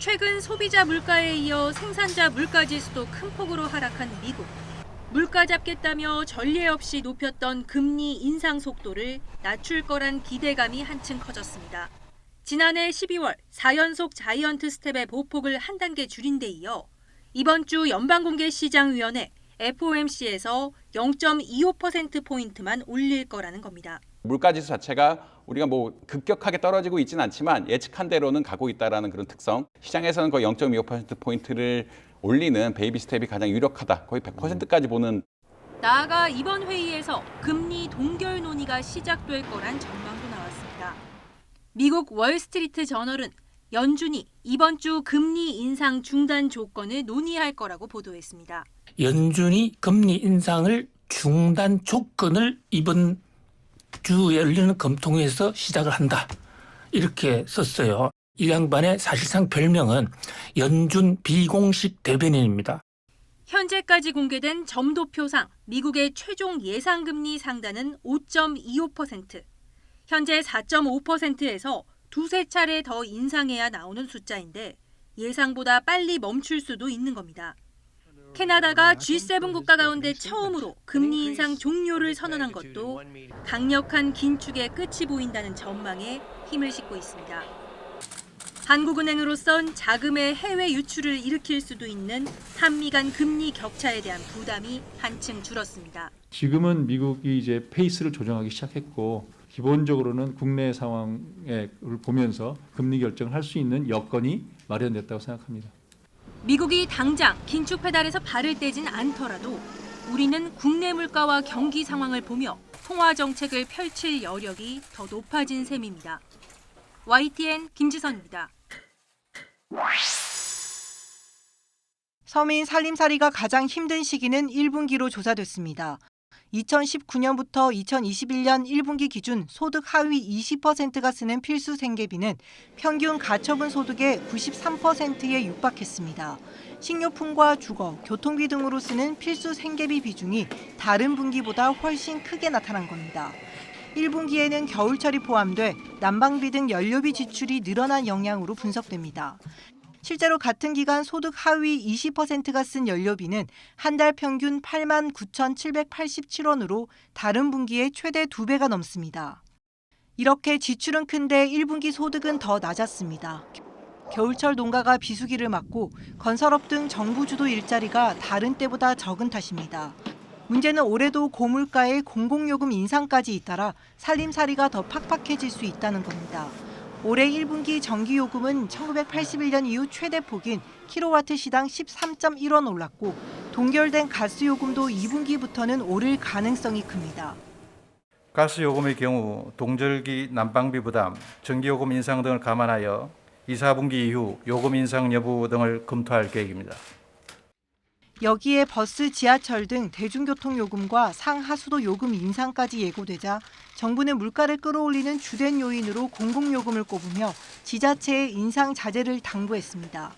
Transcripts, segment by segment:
최근 소비자 물가에 이어 생산자 물가 지수도 큰 폭으로 하락한 미국. 물가 잡겠다며 전례 없이 높였던 금리 인상 속도를 낮출 거란 기대감이 한층 커졌습니다. 지난해 12월 4연속 자이언트 스텝의 보폭을 한 단계 줄인 데 이어 이번 주 연방공개시장위원회 FOMC에서 0.25%포인트만 올릴 거라는 겁니다. 물가지수 자체가 우리가 급격하게 떨어지고 있지는 않지만 예측한 대로는 가고 있다는 그런 특성. 시장에서는 거의 0.25%포인트를 올리는 베이비 스텝이 가장 유력하다. 거의 100%까지 보는. 나아가 이번 회의에서 금리 동결 논의가 시작될 거란 전망도 나왔습니다. 미국 월스트리트 저널은 연준이 이번 주 금리 인상 중단 조건을 논의할 거라고 보도했습니다. 연준이 금리 인상을 중단 조건을 이번 주 열리는 금통위에서 시작을 한다. 이렇게 썼어요. 이 양반의 사실상 별명은 연준 비공식 대변인입니다. 현재까지 공개된 점도표상 미국의 최종 예상금리 상단은 5.25%. 현재 4.5%에서 두세 차례 더 인상해야 나오는 숫자인데 예상보다 빨리 멈출 수도 있는 겁니다. 캐나다가 G7 국가 가운데 처음으로 금리 인상 종료를 선언한 것도 강력한 긴축의 끝이 보인다는 전망에 힘을 싣고 있습니다. 한국은행으로선 자금의 해외 유출을 일으킬 수도 있는 한미 간 금리 격차에 대한 부담이 한층 줄었습니다. 지금은 미국이 이제 페이스를 조정하기 시작했고 기본적으로는 국내 상황을 보면서 금리 결정을 할 수 있는 여건이 마련됐다고 생각합니다. 미국이 당장 긴축 페달에서 발을 떼진 않더라도 우리는 국내 물가와 경기 상황을 보며 통화 정책을 펼칠 여력이 더 높아진 셈입니다. YTN 김지선입니다. 서민 살림살이가 가장 힘든 시기는 1분기로 조사됐습니다. 2019년부터 2021년 1분기 기준 소득 하위 20%가 쓰는 필수 생계비는 평균 가처분 소득의 93%에 육박했습니다. 식료품과 주거, 교통비 등으로 쓰는 필수 생계비 비중이 다른 분기보다 훨씬 크게 나타난 겁니다. 1분기에는 겨울철이 포함돼 난방비 등 연료비 지출이 늘어난 영향으로 분석됩니다. 실제로 같은 기간 소득 하위 20%가 쓴 연료비는 한 달 평균 89,787원으로 다른 분기의 최대 2배가 넘습니다. 이렇게 지출은 큰데 1분기 소득은 더 낮았습니다. 겨울철 농가가 비수기를 맞고 건설업 등 정부 주도 일자리가 다른 때보다 적은 탓입니다. 문제는 올해도 고물가에 공공요금 인상까지 잇따라 살림살이가 더 팍팍해질 수 있다는 겁니다. 올해 1분기 전기요금은 1981년 이후 최대 폭인 킬로와트 시당 13.1원 올랐고 동결된 가스요금도 2분기부터는 오를 가능성이 큽니다. 가스요금의 경우 동절기 난방비 부담, 전기요금 인상 등을 감안하여 2, 4분기 이후 요금 인상 여부 등을 검토할 계획입니다. 여기에 버스, 지하철 등 대중교통 요금과 상하수도 요금 인상까지 예고되자 정부는 물가를 끌어올리는 주된 요인으로 공공요금을 꼽으며 지자체의 인상 자제를 당부했습니다.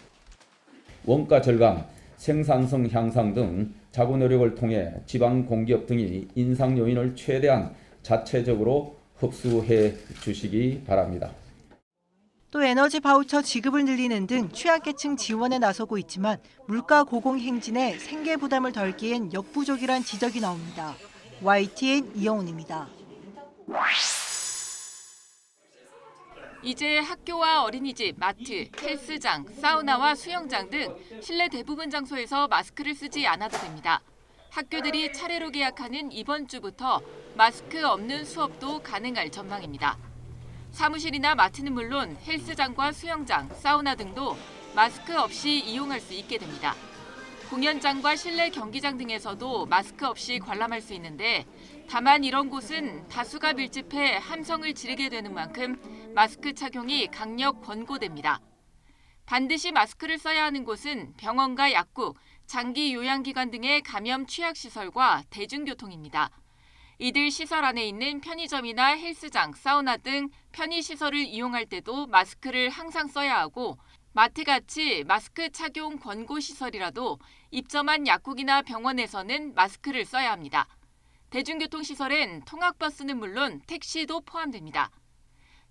원가 절감, 생산성 향상 등 자구 노력을 통해 지방 공기업 등이 인상 요인을 최대한 자체적으로 흡수해 주시기 바랍니다. 또 에너지 바우처 지급을 늘리는 등 취약계층 지원에 나서고 있지만 물가 고공행진에 생계 부담을 덜기엔 역부족이란 지적이 나옵니다. YTN 이영훈입니다. 이제 학교와 어린이집, 마트, 헬스장, 사우나와 수영장 등 실내 대부분 장소에서 마스크를 쓰지 않아도 됩니다. 학교들이 차례로 개학하는 이번 주부터 마스크 없는 수업도 가능할 전망입니다. 사무실이나 마트는 물론 헬스장과 수영장, 사우나 등도 마스크 없이 이용할 수 있게 됩니다. 공연장과 실내 경기장 등에서도 마스크 없이 관람할 수 있는데 다만 이런 곳은 다수가 밀집해 함성을 지르게 되는 만큼 마스크 착용이 강력 권고됩니다. 반드시 마스크를 써야 하는 곳은 병원과 약국, 장기 요양기관 등의 감염 취약시설과 대중교통입니다. 이들 시설 안에 있는 편의점이나 헬스장, 사우나 등 편의시설을 이용할 때도 마스크를 항상 써야 하고 마트같이 마스크 착용 권고시설이라도 입점한 약국이나 병원에서는 마스크를 써야 합니다. 대중교통시설엔 통학버스는 물론 택시도 포함됩니다.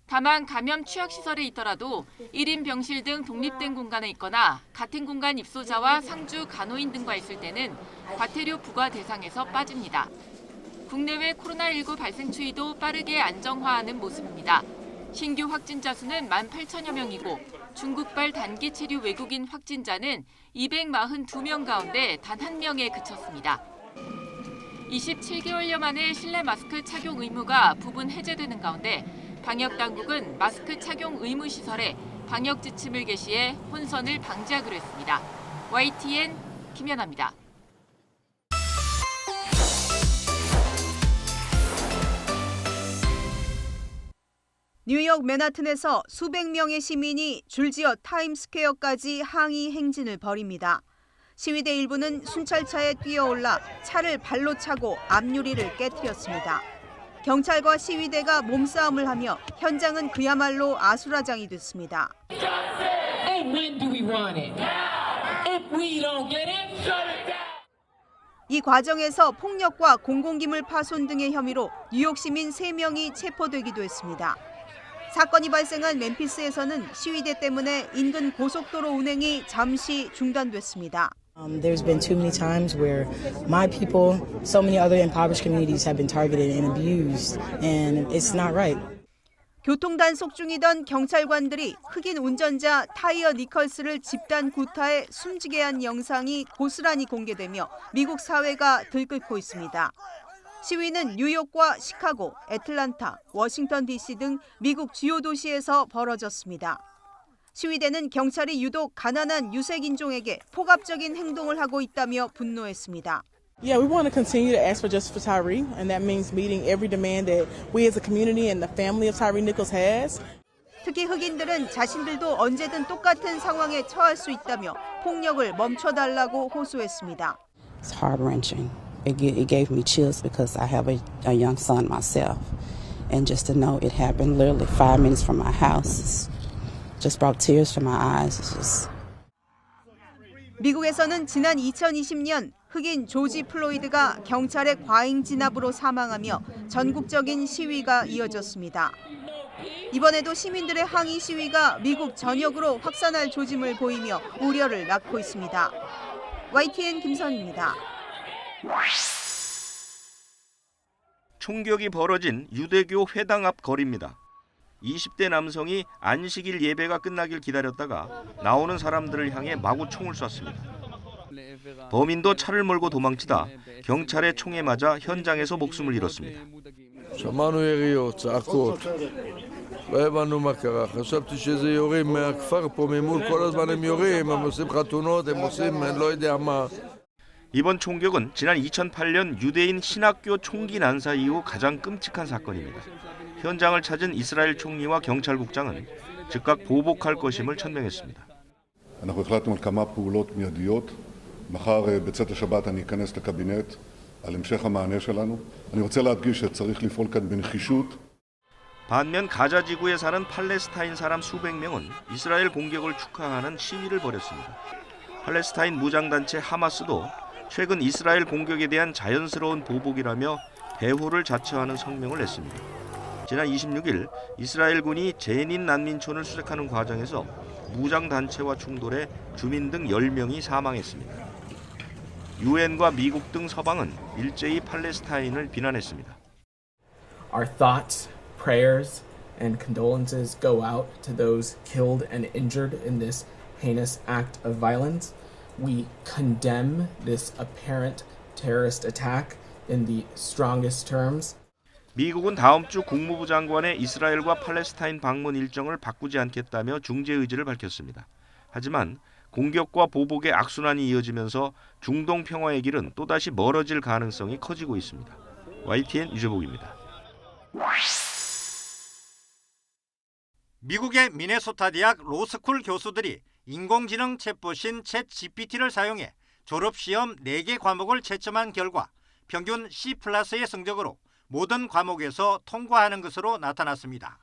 다만 감염 취약시설에 있더라도 1인 병실 등 독립된 공간에 있거나 같은 공간 입소자와 상주 간호인 등과 있을 때는 과태료 부과 대상에서 빠집니다. 국내외 코로나19 발생 추이도 빠르게 안정화하는 모습입니다. 신규 확진자 수는 18,000여 명이고 중국발 단기 체류 외국인 확진자는 242명 가운데 단 1명에 그쳤습니다. 27개월여 만에 실내 마스크 착용 의무가 부분 해제되는 가운데 방역당국은 마스크 착용 의무 시설에 방역 지침을 게시해 혼선을 방지하기로 했습니다. YTN 김연아입니다. 뉴욕 맨하튼에서 수백 명의 시민이 줄지어 타임스퀘어까지 항의 행진을 벌입니다. 시위대 일부는 순찰차에 뛰어올라 차를 발로 차고 앞유리를 깨뜨렸습니다. 경찰과 시위대가 몸싸움을 하며 현장은 그야말로 아수라장이 됐습니다. 이 과정에서 폭력과 공공기물 파손 등의 혐의로 뉴욕 시민 3명이 체포되기도 했습니다. 사건이 발생한 멤피스에서는 시위대 때문에 인근 고속도로 운행이 잠시 중단됐습니다. There's been too many times where my people, so many other impoverished communities have been targeted and abused, and it's not right. 교통 단속 중이던 경찰관들이 흑인 운전자 타이어 니컬스를 집단 구타해 숨지게 한 영상이 고스란히 공개되며 미국 사회가 들끓고 있습니다. 시위는 뉴욕과 시카고, 애틀란타, 워싱턴 DC 등 미국 주요 도시에서 벌어졌습니다. 시위대는 경찰이 유독 가난한 유색인종에게 폭압적인 행동을 하고 있다며 분노했습니다. Yeah, we want to continue to ask for justice for Tyre, and that means meeting every demand that we as a community and the family of Tyre Nichols has. 특히 흑인들은 자신들도 언제든 똑같은 상황에 처할 수 있다며 폭력을 멈춰달라고 호소했습니다. It's heart-wrenching. It gave me chills because I have a young son myself, and just to know it happened literally 5 minutes from my house just brought tears to my eyes. It's just... 미국에서는 지난 2020년 흑인 조지 플로이드가 경찰의 과잉 진압으로 사망하며 전국적인 시위가 이어졌습니다. 이번에도 시민들의 항의 시위가 미국 전역으로 확산할 조짐을 보이며 우려를 낳고 있습니다. YTN 김선입니다. 총격이 벌어진 유대교 회당 앞 거리입니다. 20대 남성이 안식일 예배가 끝나길 기다렸다가 나오는 사람들을 향해 마구 총을 쐈습니다. 범인도 차를 몰고 도망치다 경찰의 총에 맞아 현장에서 목숨을 잃었습니다. שמענו יריות, צעקות. לא הבנו מה קרה. חשבתי שזה יורים מהכפר פה ממול, כל הזמן הם יורים, הם עושים חתונות, הם עושים לא יודע מה. 이번 총격은 지난 2008년 유대인 신학교 총기 난사 이후 가장 끔찍한 사건입니다. 현장을 찾은 이스라엘 총리와 경찰국장은 즉각 보복할 것임을 천명했습니다. אנחנו החלטנו על כמה פעולות מיידיות. מחר בצאת השבת אני אכנס לקבינט על המשך המענה שלנו. אני רוצה להדגיש שצריך לפעול כאן בנחישות. 반면 가자 지구에 사는 팔레스타인 사람 수백 명은 이스라엘 공격을 축하하는 시위를 벌였습니다. 팔레스타인 무장단체 하마스도 최근 이스라엘 공격에 대한 자연스러운 보복이라며 배후를 자처하는 성명을 냈습니다. 지난 26일 이스라엘군이 제닌 난민촌을 수색하는 과정에서 무장단체와 충돌해 주민 등 10명이 사망했습니다. 유엔과 미국 등 서방은 일제히 팔레스타인을 비난했습니다. Our thoughts, prayers, and condolences go out to those killed and injured in this heinous act of violence. We condemn this apparent terrorist attack in the strongest terms. 미국은 다음 주 국무부 장관의 이스라엘과 팔레스타인 방문 일정을 바꾸지 않겠다며 중재 의지를 밝혔습니다. 하지만 공격과 보복의 악순환이 이어지면서 중동 평화의 길은 또다시 멀어질 가능성이 커지고 있습니다. YTN 유재복입니다. 미국의 미네소타 대학 로스쿨 교수들이 인공지능 챗봇인 챗GPT를 사용해 졸업시험 4개 과목을 채점한 결과 평균 C+의 성적으로 모든 과목에서 통과하는 것으로 나타났습니다.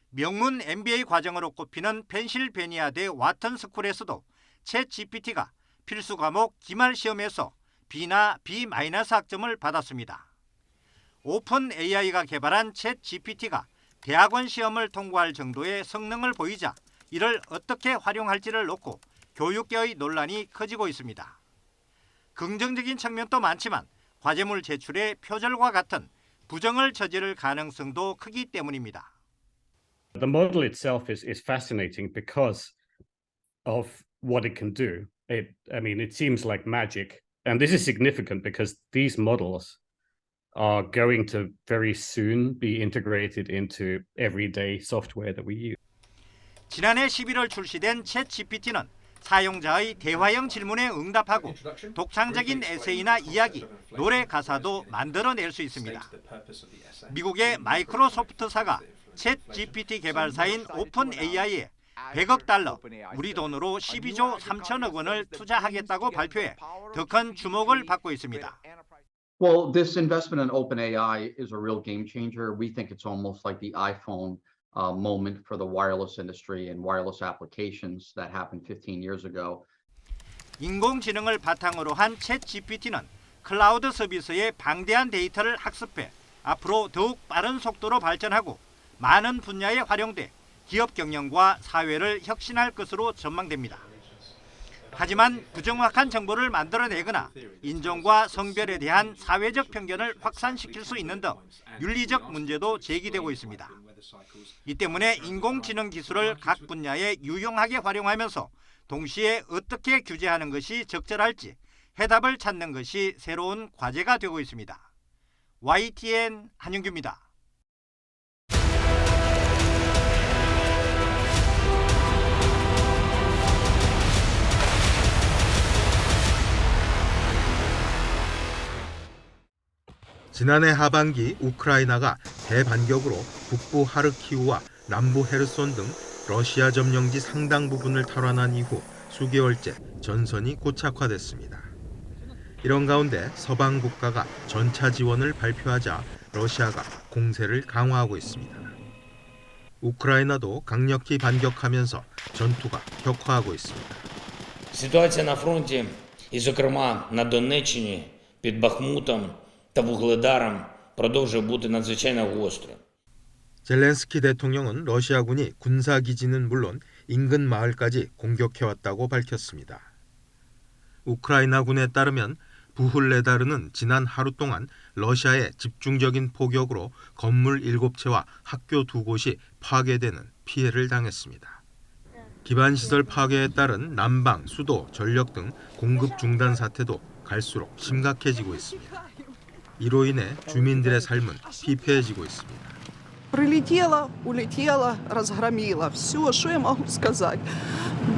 명문 MBA 과정으로 꼽히는 펜실베니아대 와턴스쿨에서도 챗GPT가 필수 과목 기말 시험에서 B나 B- 학점을 받았습니다. 오픈 AI가 개발한 챗GPT가 대학원 시험을 통과할 정도의 성능을 보이자 이를 어떻게 활용할지를 놓고 교육계의 논란이 커지고 있습니다. 긍정적인 측면도 많지만 과제물 제출의 표절과 같은 부정을 저지를 가능성도 크기 때문입니다. The model itself is fascinating because of what it can do. It seems like magic. And this is significant because these models are going to very soon be integrated into everyday software that we use. 지난해 11월 출시된 챗GPT는 사용자의 대화형 질문에 응답하고 독창적인 에세이나 이야기, 노래 가사도 만들어낼 수 있습니다. 미국의 마이크로소프트사가 챗GPT 개발사인 오픈AI에 100억 달러, 우리 돈으로 12조 3천억 원을 투자하겠다고 발표해 더 큰 주목을 받고 있습니다. Well, this investment in OpenAI is a real game changer. We think it's almost like the iPhone moment for the wireless industry and wireless applications that happened 15 years ago. 인공지능을 바탕으로 한 챗GPT는 클라우드 서비스의 방대한 데이터를 학습해 앞으로 더욱 빠른 속도로 발전하고 많은 분야에 활용돼 기업 경영과 사회를 혁신할 것으로 전망됩니다. 하지만 부정확한 정보를 만들어내거나 인종과 성별에 대한 사회적 편견을 확산시킬 수 있는 등 윤리적 문제도 제기되고 있습니다. 이 때문에 인공지능 기술을 각 분야에 유용하게 활용하면서 동시에 어떻게 규제하는 것이 적절할지 해답을 찾는 것이 새로운 과제가 되고 있습니다. YTN 한윤규입니다. 지난해 하반기 우크라이나가 대반격으로 북부 하르키우와 남부 헤르손 등 러시아 점령지 상당 부분을 탈환한 이후 수개월째 전선이 고착화됐습니다. 이런 가운데 서방 국가가 전차 지원을 발표하자 러시아가 공세를 강화하고 있습니다. 우크라이나도 강력히 반격하면서 전투가 격화하고 있습니다. Ситуація на фронті, і зокрема на Донеччині, під Бахмутом та Вугледаром продовжує бути надзвичайно гострою. 젤렌스키 대통령은 러시아군이 군사기지는 물론 인근 마을까지 공격해왔다고 밝혔습니다. 우크라이나군에 따르면 부훌레다르는 지난 하루 동안 러시아의 집중적인 포격으로 건물 7채와 학교 2곳이 파괴되는 피해를 당했습니다. 기반시설 파괴에 따른 난방, 수도, 전력 등 공급 중단 사태도 갈수록 심각해지고 있습니다. 이로 인해 주민들의 삶은 피폐해지고 있습니다. Прилетело, улетело, разгромило. Все, что я могу сказать.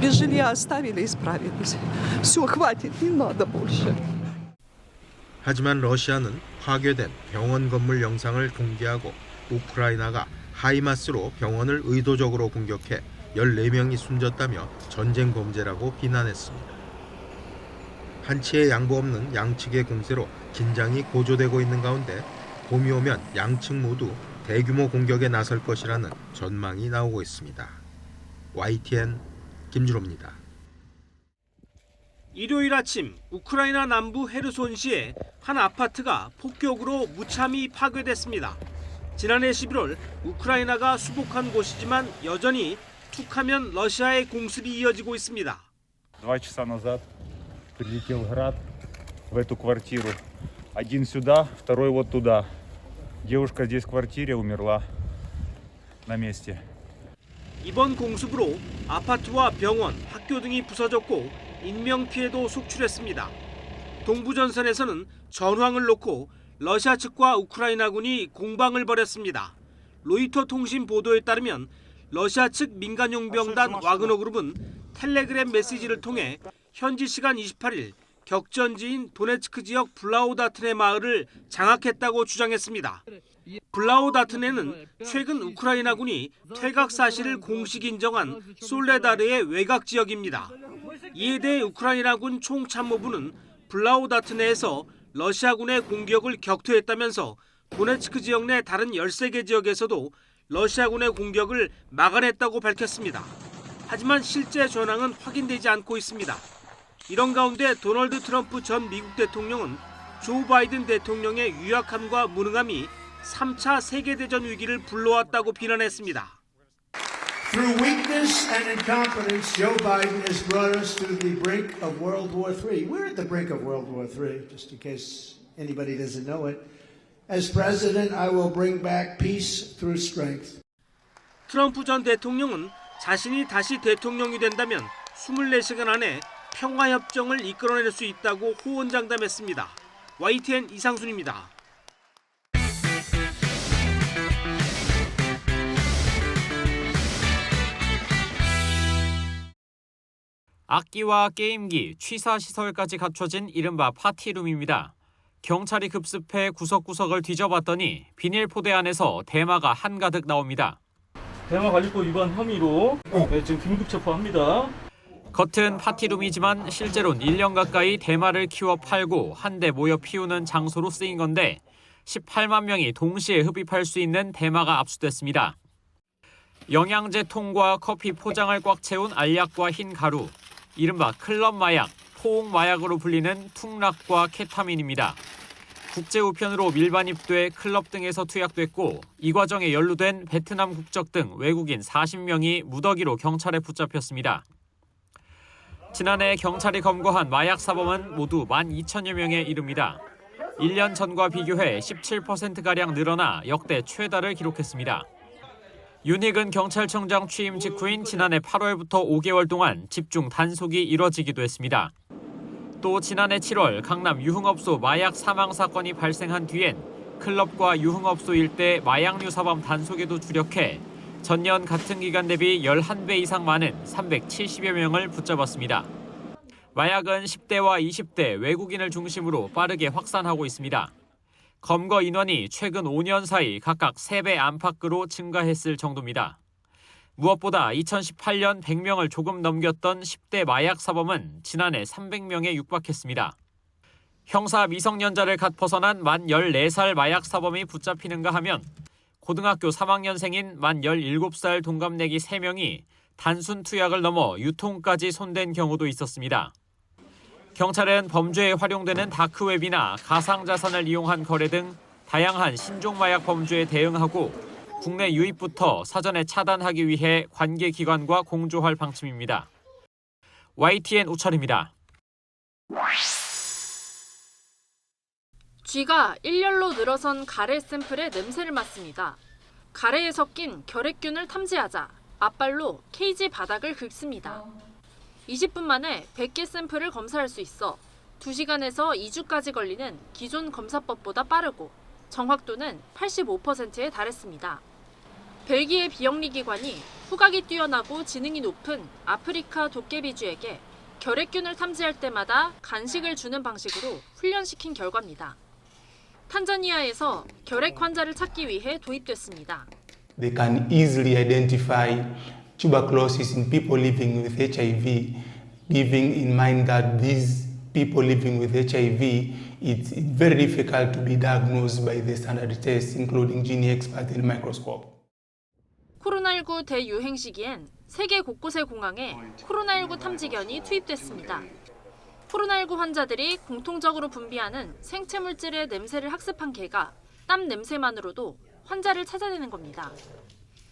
Без жилья оставили, исправились. Все, хватит, не надо больше. 하지만 러시아는 파괴된 병원 건물 영상을 공개하고 우크라이나가 하이마스로 병원을 의도적으로 공격해 14명이 숨졌다며 전쟁 범죄라고 비난했습니다. 한치의 양보 없는 양측의 공세로 긴장이 고조되고 있는 가운데 봄이 오면 양측 모두 대규모 공격에 나설 것이라는 전망이 나오고 있습니다. YTN 김준호입니다. 일요일 아침 우크라이나 남부 헤르손시의 한 아파트가 폭격으로 무참히 파괴됐습니다. 지난해 11월 우크라이나가 수복한 곳이지만 여전히 툭하면 러시아의 공습이 이어지고 있습니다. 2 часа назад прилетел град в эту квартиру. Один сюда, второй вот туда. Девушка здесь в квартире умерла на месте. 이번 공습으로 아파트와 병원, 학교 등이 부서졌고 인명피해도 속출했습니다. 동부전선에서는 전황을 놓고 러시아 측과 우크라이나군이 공방을 벌였습니다. 로이터 통신 보도에 따르면 러시아 측 민간용병단 와그너 그룹은 텔레그램 메시지를 통해 현지 시간 28일 격전지인 도네츠크 지역 블라우다트네 마을을 장악했다고 주장했습니다. 블라우다트네는 최근 우크라이나군이 퇴각 사실을 공식 인정한 솔레다르의 외곽 지역입니다. 이에 대해 우크라이나군 총참모부는 블라우다트네에서 러시아군의 공격을 격퇴했다면서 도네츠크 지역 내 다른 13개 지역에서도 러시아군의 공격을 막아냈다고 밝혔습니다. 하지만 실제 전황은 확인되지 않고 있습니다. 이런 가운데 도널드 트럼프 전 미국 대통령은 조 바이든 대통령의 유약함과 무능함이 3차 세계대전 위기를 불러왔다고 비난했습니다. Through weakness and incompetence, Joe Biden has brought us to the brink of World War III. We're at the brink of World War III, just in case anybody doesn't know it. As president, I will bring back peace through strength. 트럼프 전 대통령은 자신이 다시 대통령이 된다면 24시간 안에 평화협정을 이끌어낼 수 있다고 호언장담했습니다. YTN 이상순입니다. 악기와 게임기, 취사시설까지 갖춰진 이른바 파티룸입니다. 경찰이 급습해 구석구석을 뒤져봤더니 비닐포대 안에서 대마가 한가득 나옵니다. 대마관리법 위반 혐의로 지금 긴급 체포합니다. 겉은 파티룸이지만 실제로는 1년 가까이 대마를 키워 팔고 한데 모여 피우는 장소로 쓰인 건데 18만 명이 동시에 흡입할 수 있는 대마가 압수됐습니다. 영양제 통과 커피 포장을 꽉 채운 알약과 흰 가루, 이른바 클럽 마약, 포옹 마약으로 불리는 퉁락과 케타민입니다. 국제 우편으로 밀반입돼 클럽 등에서 투약됐고 이 과정에 연루된 베트남 국적 등 외국인 40명이 무더기로 경찰에 붙잡혔습니다. 지난해 경찰이 검거한 마약 사범은 모두 12,000여 명에 이릅니다. 1년 전과 비교해 17%가량 늘어나 역대 최다를 기록했습니다. 윤희근 경찰청장 취임 직후인 지난해 8월부터 5개월 동안 집중 단속이 이뤄지기도 했습니다. 또 지난해 7월 강남 유흥업소 마약 사망 사건이 발생한 뒤엔 클럽과 유흥업소 일대 마약류 사범 단속에도 주력해 전년 같은 기간 대비 11배 이상 많은 370여 명을 붙잡았습니다. 마약은 10대와 20대 외국인을 중심으로 빠르게 확산하고 있습니다. 검거 인원이 최근 5년 사이 각각 3배 안팎으로 증가했을 정도입니다. 무엇보다 2018년 100명을 조금 넘겼던 10대 마약 사범은 지난해 300명에 육박했습니다. 형사 미성년자를 갓 벗어난 만 14살 마약 사범이 붙잡히는가 하면 고등학교 3학년생인 만 17살 동갑내기 3명이 단순 투약을 넘어 유통까지 손댄 경우도 있었습니다. 경찰은 범죄에 활용되는 다크웹이나 가상자산을 이용한 거래 등 다양한 신종 마약 범죄에 대응하고 국내 유입부터 사전에 차단하기 위해 관계기관과 공조할 방침입니다. YTN 우철입니다. 쥐가 일렬로 늘어선 가래 샘플의 냄새를 맡습니다. 가래에 섞인 결핵균을 탐지하자 앞발로 케이지 바닥을 긁습니다. 20분 만에 100개 샘플을 검사할 수 있어 2시간에서 2주까지 걸리는 기존 검사법보다 빠르고 정확도는 85%에 달했습니다. 벨기에 비영리기관이 후각이 뛰어나고 지능이 높은 아프리카 도깨비쥐에게 결핵균을 탐지할 때마다 간식을 주는 방식으로 훈련시킨 결과입니다. 탄자니아에서 결핵 환자를 찾기 위해 도입됐습니다. They can easily identify tuberculosis in people living with HIV, giving in mind that these people living with HIV, it's very difficult to be diagnosed by the standard tests, including GeneXpert and microscope. 코로나19 대유행 시기엔 세계 곳곳의 공항에 코로나19 탐지견이 투입됐습니다. 코로나19 환자들이 공통적으로 분비하는 생체 물질의 냄새를 학습한 개가 땀 냄새만으로도 환자를 찾아내는 겁니다.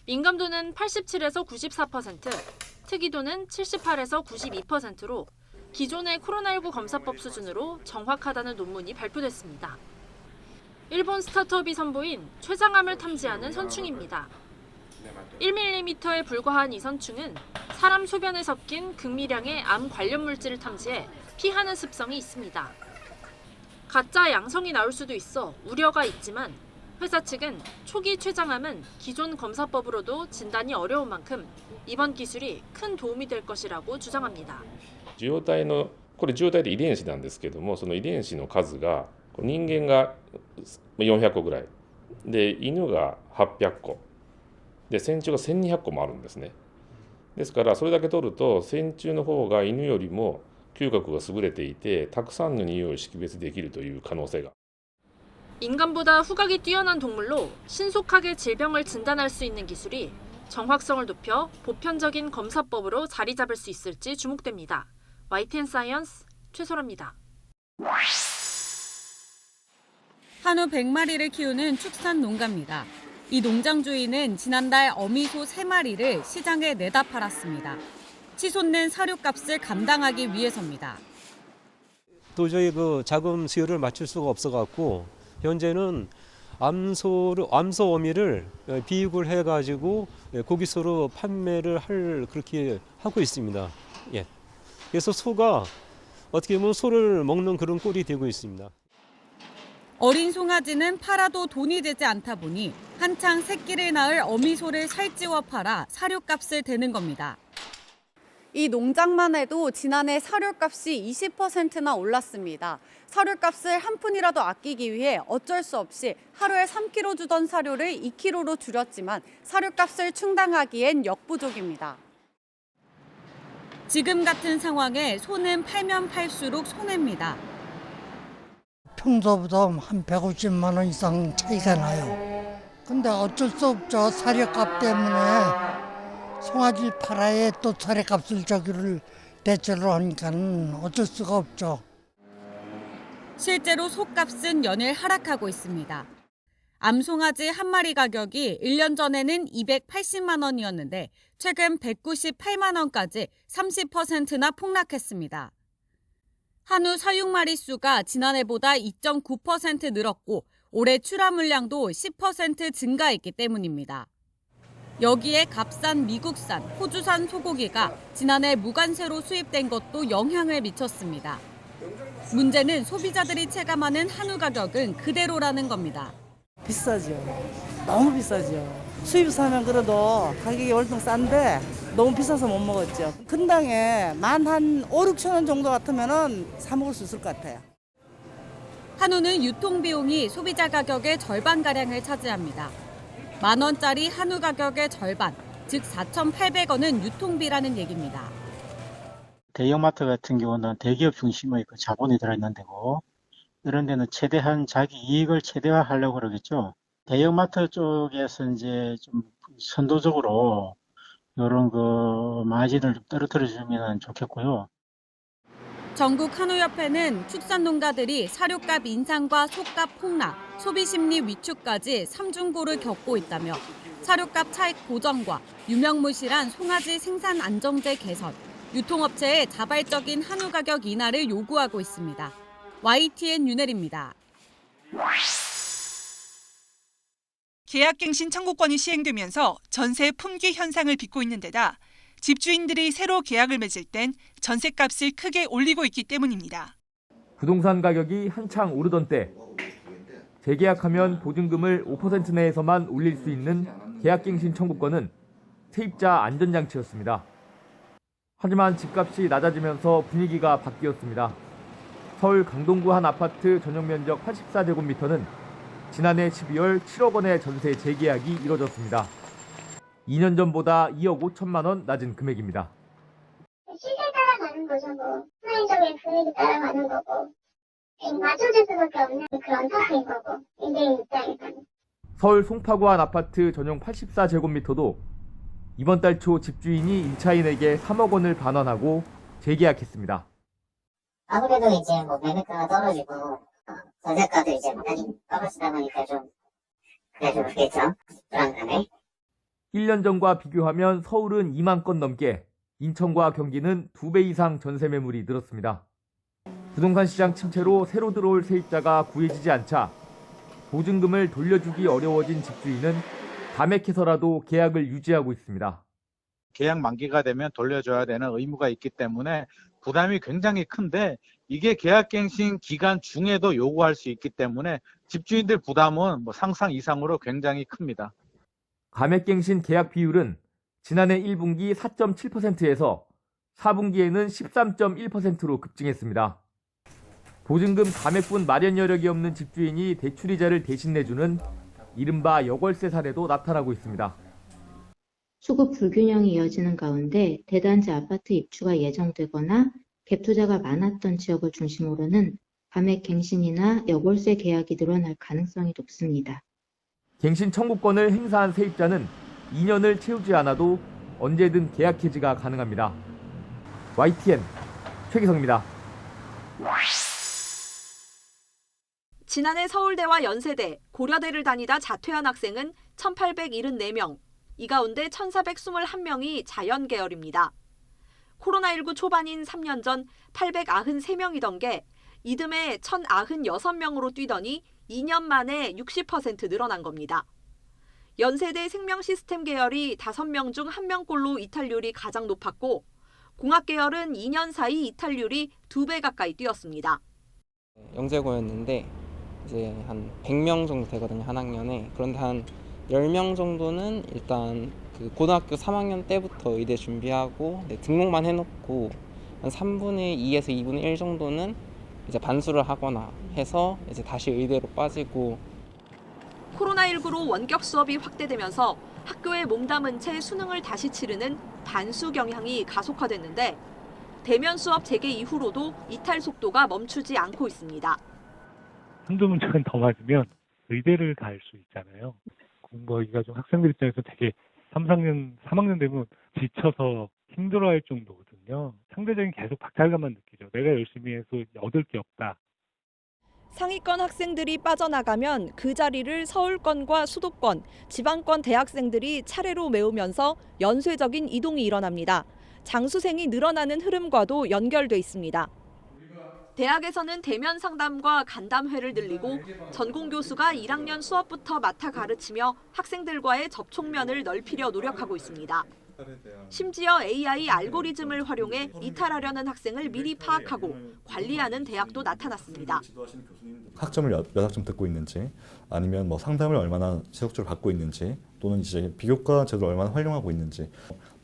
민감도는 87에서 94%, 특이도는 78에서 92%로 기존의 코로나19 검사법 수준으로 정확하다는 논문이 발표됐습니다. 일본 스타트업이 선보인 췌장암을 탐지하는 선충입니다. 1mm에 불과한 이 선충은 사람 소변에 섞인 극미량의 암 관련 물질을 탐지해 피하는 습성이 있습니다. 가짜 양성이 나올 수도 있어 우려가 있지만 회사 측은 초기 췌장암은 기존 검사법으로도 진단이 어려운 만큼 이번 기술이 큰 도움이 될 것이라고 주장합니다. 受容体のこれ受容体って遺伝子なんですけども、その遺伝子の数が人間が400個ぐらいで犬が800個で線虫が1200個もあるんですね。ですからそれだけ取ると線虫の方が犬よりも嗅覚が優れていてたくさんの匂いを識別できるという可能性が。 인간보다 후각이 뛰어난 동물로 신속하게 질병을 진단할 수 있는 기술이 정확성을 높여 보편적인 검사법으로 자리 잡을 수 있을지 주목됩니다. YTN 사이언스 최소라입니다. 한우 100마리를 키우는 축산 농가입니다. 이 농장 주인은 지난달 어미소 3마리를 시장에 내다 팔았습니다. 치솟는 사료값을 감당하기 위해서입니다. 도저히 그 자금 수요를 맞출 수가 없어갖고 현재는 암소 어미를 비육을 해가지고 고기소로 판매를 그렇게 하고 있습니다. 예. 그래서 소가 어떻게 보면 소를 먹는 그런 꼴이 되고 있습니다. 어린 송아지는 팔아도 돈이 되지 않다 보니 한창 새끼를 낳을 어미소를 살찌워 팔아 사료값을 대는 겁니다. 이 농장만 해도 지난해 사료값이 20%나 올랐습니다. 사료값을 한 푼이라도 아끼기 위해 어쩔 수 없이 하루에 3kg 주던 사료를 2kg로 줄였지만 사료값을 충당하기엔 역부족입니다. 지금 같은 상황에 소는 팔면 팔수록 손해입니다. 평소보다 한 150만 원 이상 차이가 나요. 근데 어쩔 수 없죠. 사료값 때문에 송아지를 팔아야 또 사료값을 대체를 하니까 어쩔 수가 없죠. 실제로 소값은 연일 하락하고 있습니다. 암송아지 한 마리 가격이 1년 전에는 280만 원이었는데 최근 198만 원까지 30%나 폭락했습니다. 한우 사육 마리수가 지난해보다 2.9% 늘었고 올해 출하 물량도 10% 증가했기 때문입니다. 여기에 값싼 미국산, 호주산 소고기가 지난해 무관세로 수입된 것도 영향을 미쳤습니다. 문제는 소비자들이 체감하는 한우 가격은 그대로라는 겁니다. 비싸죠. 너무 비싸죠. 수입사면 그래도 가격이 월등 싼데 너무 비싸서 못 먹었죠. 근당에 한 5, 6천 원 정도 같으면 사 먹을 수 있을 것 같아요. 한우는 유통비용이 소비자 가격의 절반가량을 차지합니다. 10,000원짜리 한우 가격의 절반, 즉 4,800원은 유통비라는 얘기입니다. 대형마트 같은 경우는 대기업 중심의 그 자본이 들어있는 데고 이런 데는 최대한 자기 이익을 최대화하려고 그러겠죠. 대형마트 쪽에서 이제 좀 선도적으로 이런 그 마진을 좀 떨어뜨려 주면 좋겠고요. 전국 한우협회는 축산농가들이 사료값 인상과 소값 폭락, 소비심리 위축까지 삼중고를 겪고 있다며 사료값 차익 보전과 유명무실한 송아지 생산 안정제 개선, 유통업체의 자발적인 한우 가격 인하를 요구하고 있습니다. YTN 윤혜리입니다. 계약갱신 청구권이 시행되면서 전세 품귀 현상을 빚고 있는 데다 집주인들이 새로 계약을 맺을 땐 전세값을 크게 올리고 있기 때문입니다. 부동산 가격이 한창 오르던 때 재계약하면 보증금을 5% 내에서만 올릴 수 있는 계약갱신 청구권은 세입자 안전장치였습니다. 하지만 집값이 낮아지면서 분위기가 바뀌었습니다. 서울 강동구 한 아파트 전용 면적 84제곱미터는 지난해 12월 7억 원의 전세 재계약이 이뤄졌습니다. 2년 전보다 2억 5천만 원 낮은 금액입니다. 시세에 따라가는 거죠. 사회적인 분위기 따라가는 거고 맞춰줄 수밖에 없는 그런 상황인 거고 인재인 입장에서는. 서울 송파구 한 아파트 전용 84제곱미터도 이번 달 초 집주인이 임차인에게 3억 원을 반환하고 재계약했습니다. 아무래도 이제 매매가가 떨어지고 전세가도 이제 많이 떨어지다 보니까 좀 그래도 그렇겠죠. 불안감에. 1년 전과 비교하면 서울은 2만 건 넘게, 인천과 경기는 2배 이상 전세 매물이 늘었습니다. 부동산 시장 침체로 새로 들어올 세입자가 구해지지 않자 보증금을 돌려주기 어려워진 집주인은 감액해서라도 계약을 유지하고 있습니다. 계약 만기가 되면 돌려줘야 되는 의무가 있기 때문에 부담이 굉장히 큰데 이게 계약갱신 기간 중에도 요구할 수 있기 때문에 집주인들 부담은 상상 이상으로 굉장히 큽니다. 감액갱신 계약 비율은 지난해 1분기 4.7%에서 4분기에는 13.1%로 급증했습니다. 보증금 감액분 마련 여력이 없는 집주인이 대출이자를 대신 내주는 이른바 여월세 사례도 나타나고 있습니다. 수급 불균형이 이어지는 가운데 대단지 아파트 입주가 예정되거나 갭 투자가 많았던 지역을 중심으로는 감액갱신이나 여월세 계약이 늘어날 가능성이 높습니다. 갱신 청구권을 행사한 세입자는 2년을 채우지 않아도 언제든 계약 해지가 가능합니다. YTN 최기성입니다. 지난해 서울대와 연세대, 고려대를 다니다 자퇴한 학생은 1,874명, 이 가운데 1,421명이 자연 계열입니다. 코로나19 초반인 3년 전 893명이던 게 이듬해 1,096명으로 뛰더니 2년 만에 60% 늘어난 겁니다. 연세대 생명시스템 계열이 5명 중 1명꼴로 이탈률이 가장 높았고 공학 계열은 2년 사이 이탈률이 2배 가까이 뛰었습니다. 영재고였는데 이제 한 100명 정도 되거든요, 한 학년에. 그런데 한 10명 정도는 일단 그 고등학교 3학년 때부터 의대 준비하고 등록만 해놓고 한 3분의 2에서 2분의 1 정도는 이제 반수를 하거나 해서 이제 다시 의대로 빠지고. 코로나19로 원격 수업이 확대되면서 학교에 몸담은 채 수능을 다시 치르는 반수 경향이 가속화됐는데 대면 수업 재개 이후로도 이탈 속도가 멈추지 않고 있습니다. 한두 문제는 더 맞으면 의대를 갈 수 있잖아요. 공부하기가 좀 학생들 입장에서 되게 3학년 되면 지쳐서 힘들어할 정도거든요. 상대적인 계속 박탈감만 느끼죠. 내가 열심히 해서 얻을 게 없다. 상위권 학생들이 빠져나가면 그 자리를 서울권과 수도권, 지방권 대학생들이 차례로 메우면서 연쇄적인 이동이 일어납니다. 장수생이 늘어나는 흐름과도 연결돼 있습니다. 대학에서는 대면 상담과 간담회를 늘리고 전공 교수가 1학년 수업부터 맡아 가르치며 학생들과의 접촉면을 넓히려 노력하고 있습니다. 심지어 AI 알고리즘을 활용해 이탈하려는 학생을 미리 파악하고 관리하는 대학도 나타났습니다. 학점을 몇 학점 듣고 있는지, 아니면 뭐 상담을 얼마나 지속적으로 받고 있는지, 또는 이제 비교과 제도를 얼마나 활용하고 있는지,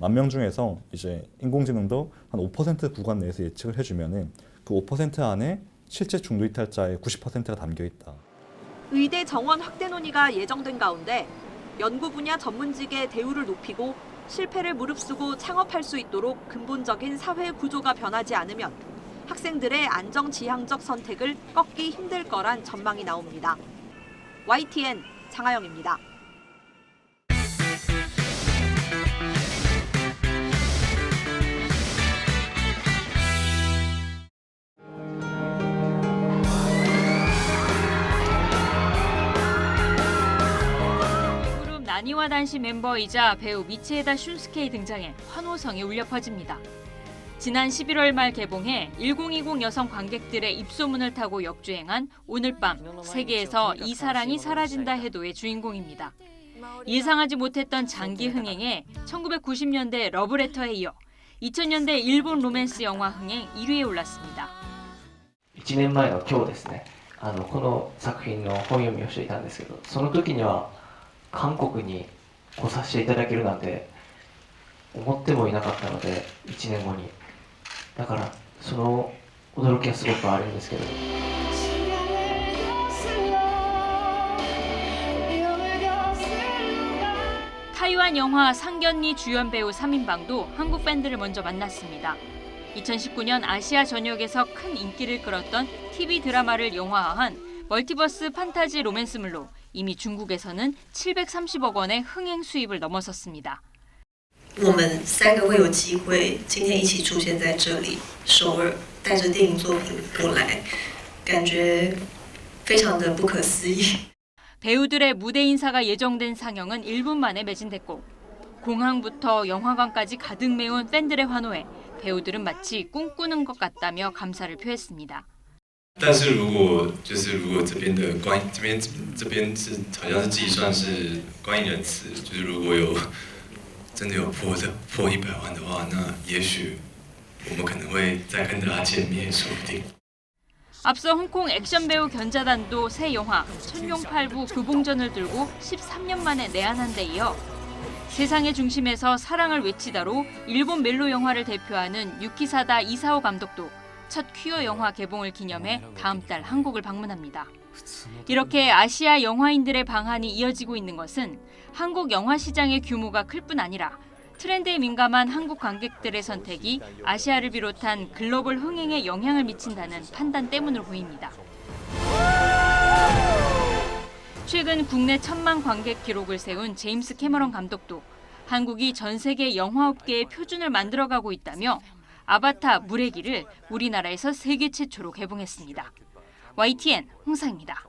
10,000명 중에서 이제 인공지능도 한 5% 구간 내에서 예측을 해주면은 그 5% 안에 실제 중도 이탈자의 90%가 담겨 있다. 의대 정원 확대 논의가 예정된 가운데 연구 분야 전문직의 대우를 높이고 실패를 무릅쓰고 창업할 수 있도록 근본적인 사회 구조가 변하지 않으면 학생들의 안정지향적 선택을 꺾기 힘들 거란 전망이 나옵니다. YTN 장하영입니다. 나니와 단시 멤버이자 배우 미치에다 슌스케이 등장해 환호성이 울려 퍼집니다. 지난 11월 말 개봉해 1020 여성 관객들의 입소문을 타고 역주행한 오늘 밤 세계에서 이 사랑이 사라진다 해도의 주인공입니다. 예상하지 못했던 장기 흥행에 1990년대 러브레터에 이어 2000년대 일본 로맨스 영화 흥행 1위에 올랐습니다. 1年前の今日ですね、この作品の本読みをしていたんですけど、その時には韓国に来させていただけるなんて思ってもいなかったので、1年後に。だからその驚きはすごくあるんですけど。 타이완 영화 상견니 주연 배우 3인방도 한국 팬들을 먼저 만났습니다. 2019년 아시아 전역에서 큰 인기를 끌었던 TV 드라마를 영화화한 멀티버스 판타지 로맨스물로 이미 중국에서는 730억 원의 흥행 수입을 넘어섰습니다. 我们3个会有机会今天一起出现在这里，首尔带着电影作品过来，感觉非常的不可思议。 배우들의 무대 인사가 예정된 상영은 1분 만에 매진됐고 공항부터 영화관까지 가득 메운 팬들의 환호에 배우들은 마치 꿈꾸는 것 같다며 감사를 표했습니다. 但是如果这边是好像是计算是观影人次，就是如果有真的有破100万的话，那也许我们可能会再跟大家见面，说不定。 앞서 홍콩 액션 배우 견자단도 새 영화 천룡팔부 교봉전을 들고 13년 만에 내한한 데 이어 세상의 중심에서 사랑을 외치다로 일본 멜로 영화를 대표하는 유키사다 이사오 감독도 첫 퀴어 영화 개봉을 기념해 다음 달 한국을 방문합니다. 이렇게 아시아 영화인들의 방한이 이어지고 있는 것은 한국 영화 시장의 규모가 클 뿐 아니라 트렌드에 민감한 한국 관객들의 선택이 아시아를 비롯한 글로벌 흥행에 영향을 미친다는 판단 때문으로 보입니다. 최근 국내 1000만 관객 기록을 세운 제임스 캐머런 감독도 한국이 전 세계 영화업계의 표준을 만들어가고 있다며 아바타 물의 길을 우리나라에서 세계 최초로 개봉했습니다. YTN 홍사입니다.